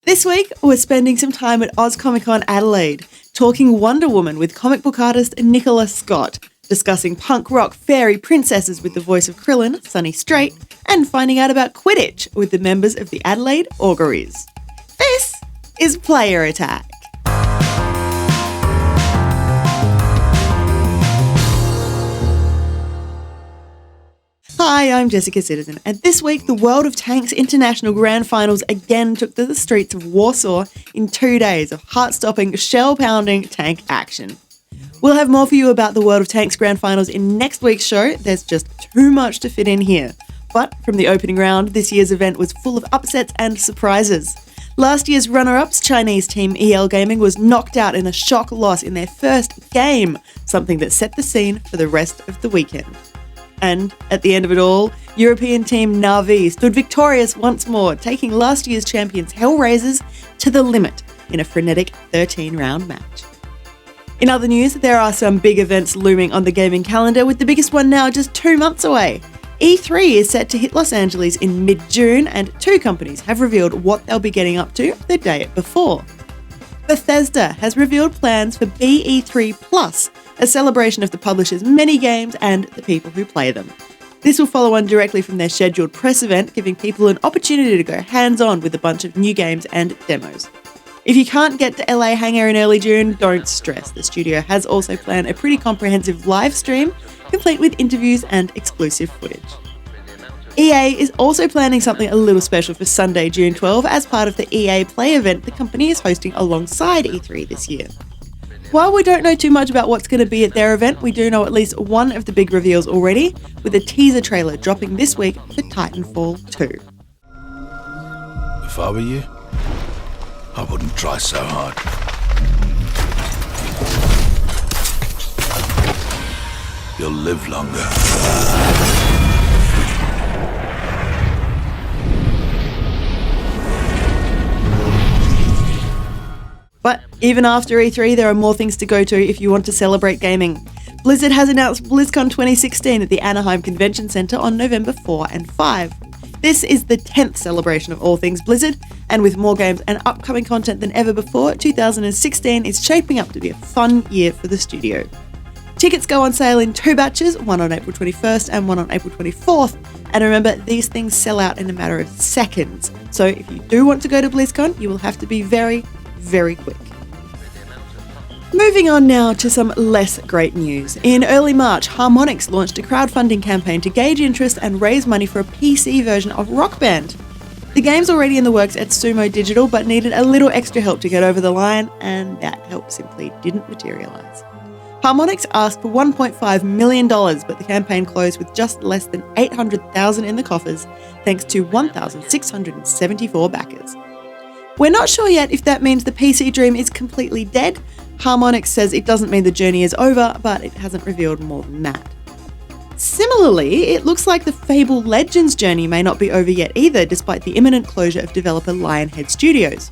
This week, we're spending some time at Oz Comic-Con Adelaide, talking Wonder Woman with comic book artist Nicola Scott, discussing punk rock fairy princesses with the voice of Krillin, Sonny Strait, and finding out about Quidditch with the members of the Adelaide Augureys. This is Player Attack. Hi, I'm Jessica Citizen, and this week the World of Tanks International Grand Finals again took to the streets of Warsaw in 2 days of heart-stopping, shell-pounding tank action. We'll have more for you about the World of Tanks Grand Finals in next week's show. There's just too much to fit in here. But from the opening round, this year's event was full of upsets and surprises. Last year's runner-ups, Chinese team EL Gaming, was knocked out in a shock loss in their first game, something that set the scene for the rest of the weekend. And at the end of it all, European team Na'vi stood victorious once more, taking last year's champions Hellraisers to the limit in a frenetic 13-round match. In other news, there are some big events looming on the gaming calendar, with the biggest one now just 2 months away. E3 is set to hit Los Angeles in mid-June, and 2 companies have revealed what they'll be getting up to the day before. Bethesda has revealed plans for BE3 Plus, a celebration of the publisher's many games and the people who play them. This will follow on directly from their scheduled press event, giving people an opportunity to go hands-on with a bunch of new games and demos. If you can't get to LA Hangar in early June, don't stress. The studio has also planned a pretty comprehensive live stream, complete with interviews and exclusive footage. EA is also planning something a little special for Sunday, June 12, as part of the EA Play event the company is hosting alongside E3 this year. While we don't know too much about what's going to be at their event, we do know at least one of the big reveals already, with a teaser trailer dropping this week for Titanfall 2. If I were you, I wouldn't try so hard. You'll live longer. But even after E3, there are more things to go to if you want to celebrate gaming. Blizzard has announced BlizzCon 2016 at the Anaheim Convention Center on November 4 and 5. This is the 10th celebration of all things Blizzard, and with more games and upcoming content than ever before, 2016 is shaping up to be a fun year for the studio. Tickets go on sale in 2 batches, one on April 21st and one on April 24th, and remember, these things sell out in a matter of seconds. So if you do want to go to BlizzCon, you will have to be very quick. Moving on now to some less great news. In early March, Harmonix launched a crowdfunding campaign to gauge interest and raise money for a PC version of Rock Band. The game's already in the works at Sumo Digital, but needed a little extra help to get over the line, and that help simply didn't materialise. Harmonix asked for $1.5 million, but the campaign closed with just less than $800,000 in the coffers, thanks to 1,674 backers. We're not sure yet if that means the PC dream is completely dead. Harmonix says it doesn't mean the journey is over, but it hasn't revealed more than that. Similarly, it looks like the Fable Legends journey may not be over yet either, despite the imminent closure of developer Lionhead Studios.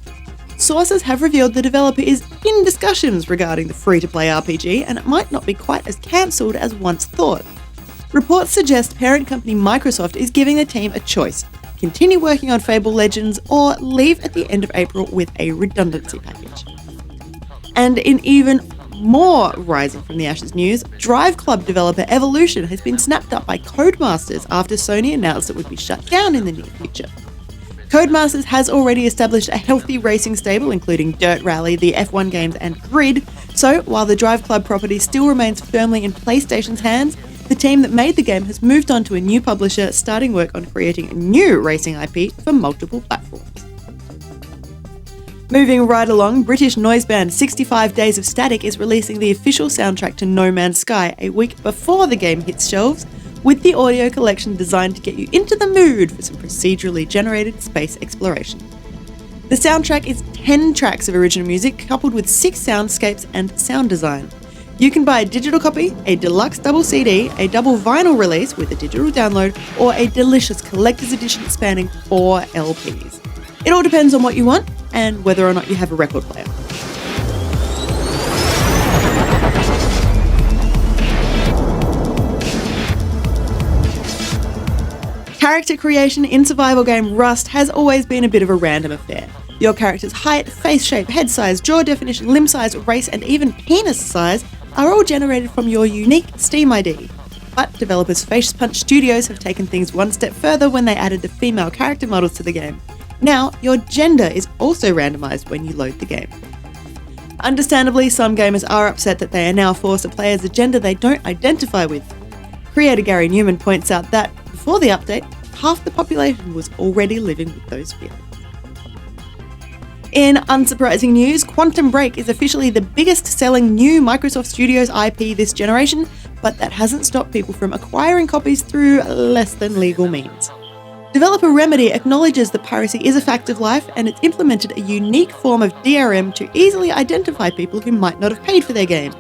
Sources have revealed the developer is in discussions regarding the free-to-play RPG, and it might not be quite as cancelled as once thought. Reports suggest parent company Microsoft is giving the team a choice: continue working on Fable Legends or leave at the end of April with a redundancy package. And in even more rising from the ashes news, Drive Club developer Evolution has been snapped up by Codemasters after Sony announced it would be shut down in the near future. Codemasters has already established a healthy racing stable, including Dirt Rally, the F1 games, and Grid, so while the Drive Club property still remains firmly in PlayStation's hands, the team that made the game has moved on to a new publisher, starting work on creating a new racing IP for multiple platforms. Moving right along, British noise band 65 Days of Static is releasing the official soundtrack to No Man's Sky a week before the game hits shelves, with the audio collection designed to get you into the mood for some procedurally generated space exploration. The soundtrack is 10 tracks of original music coupled with 6 soundscapes and sound design. You can buy a digital copy, a deluxe double CD, a double vinyl release with a digital download, or a delicious collector's edition spanning 4 LPs. It all depends on what you want and whether or not you have a record player. Character creation in survival game Rust has always been a bit of a random affair. Your character's height, face shape, head size, jaw definition, limb size, race, and even penis size are all generated from your unique Steam ID. But developers Face Punch Studios have taken things one step further when they added the female character models to the game. Now, your gender is also randomised when you load the game. Understandably, some gamers are upset that they are now forced to play as a gender they don't identify with. Creator Gary Newman points out that, before the update, half the population was already living with those feelings. In unsurprising news, Quantum Break is officially the biggest selling new Microsoft Studios IP this generation, but that hasn't stopped people from acquiring copies through less than legal means. Developer Remedy acknowledges that piracy is a fact of life, and it's implemented a unique form of DRM to easily identify people who might not have paid for their game.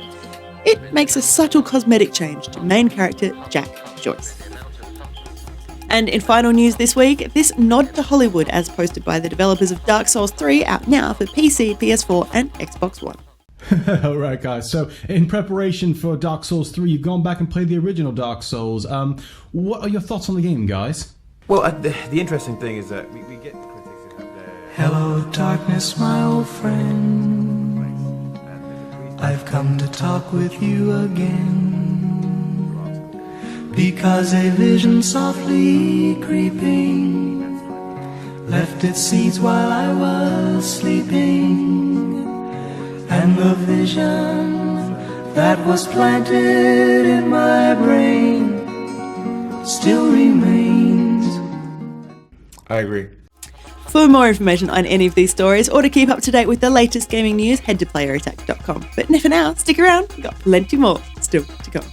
It makes a subtle cosmetic change to main character Jack Joyce. And in final news this week, this nod to Hollywood as posted by the developers of Dark Souls 3, out now for PC, PS4 and Xbox One. Alright guys, so in preparation for Dark Souls 3, you've gone back and played the original Dark Souls. What are your thoughts on the game, guys? Well, the interesting thing is that we get critics who have their... Hello darkness, my old friend, I've come to talk with you again, because a vision softly creeping left its seeds while I was sleeping, and the vision that was planted in my brain still remains. I agree. For more information on any of these stories, or to keep up to date with the latest gaming news, head to playerattack.com. But for now, stick around, we've got plenty more still to come.